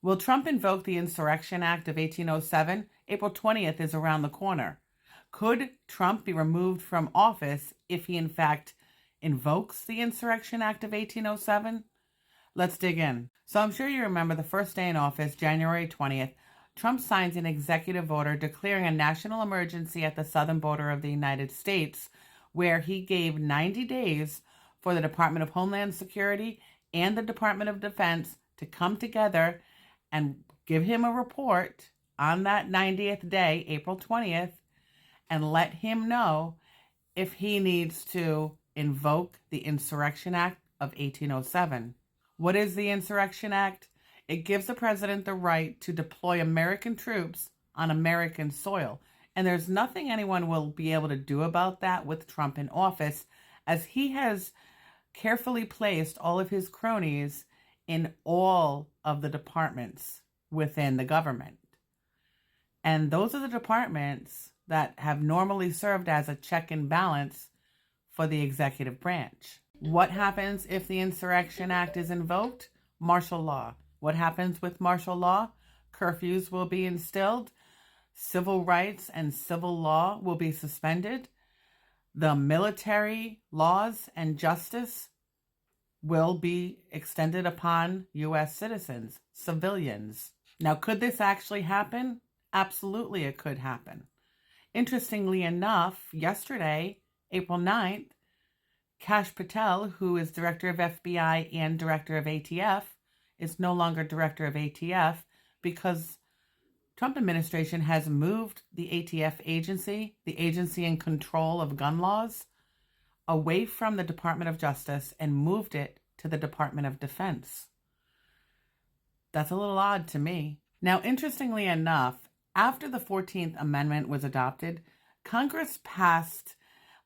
Will Trump invoke the Insurrection Act of 1807? April 20th is around the corner. Could Trump be removed from office if he in fact invokes the Insurrection Act of 1807? Let's dig in. So I'm sure you remember the first day in office, January 20th, Trump signs an executive order declaring a national emergency at the southern border of the United States, where he gave 90 days for the Department of Homeland Security and the Department of Defense to come together and give him a report on that 90th day, April 20th, and let him know if he needs to invoke the Insurrection Act of 1807. What is the Insurrection Act? It gives the president the right to deploy American troops on American soil. And there's nothing anyone will be able to do about that with Trump in office, as he has carefully placed all of his cronies in all of the departments within the government. And those are the departments that have normally served as a check and balance for the executive branch. What happens if the Insurrection Act is invoked? Martial law. What happens with martial law? Curfews will be instilled. Civil rights and civil law will be suspended. The military laws and justice will be extended upon U.S. citizens, civilians. Now, could this actually happen? Absolutely, it could happen. Interestingly enough, yesterday, April 9th, Kash Patel, who is director of FBI and director of ATF, is no longer director of ATF because Trump administration has moved the ATF agency, the agency in control of gun laws, away from the Department of Justice and moved it to the Department of Defense. That's a little odd to me. Now, interestingly enough, after the 14th Amendment was adopted, Congress passed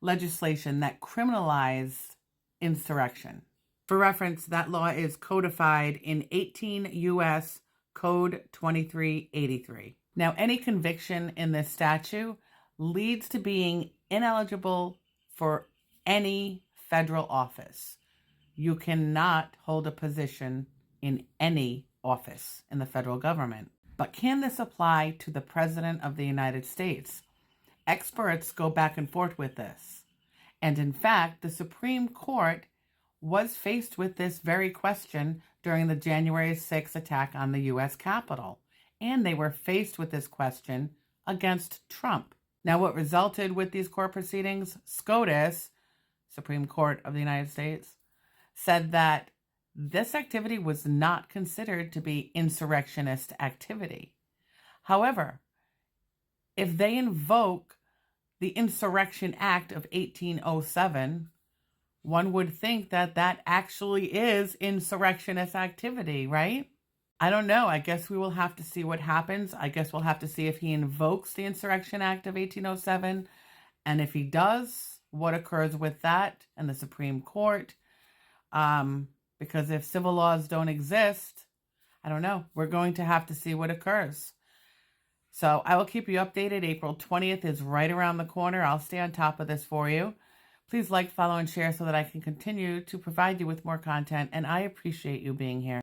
legislation that criminalized insurrection. For reference, that law is codified in 18 U.S. Code 2383. Now, any conviction in this statute leads to being ineligible for any federal office. You cannot hold a position in any office in the federal government. But can this apply to the President of the United States? Experts go back and forth with this. And in fact, the Supreme Court was faced with this very question during the January 6th attack on the U.S. Capitol. And they were faced with this question against Trump. Now, what resulted with these court proceedings? SCOTUS, Supreme Court of the United States, said that this activity was not considered to be insurrectionist activity. However, if they invoke the Insurrection Act of 1807, one would think that that actually is insurrectionist activity, right? I don't know. I guess we will have to see what happens. I guess we'll have to see if he invokes the Insurrection Act of 1807. And if he does, what occurs with that and the Supreme Court. Because if civil laws don't exist, I don't know. We're going to have to see what occurs. So I will keep you updated. April 20th is right around the corner. I'll stay on top of this for you. Please like, follow, and share so that I can continue to provide you with more content. And I appreciate you being here.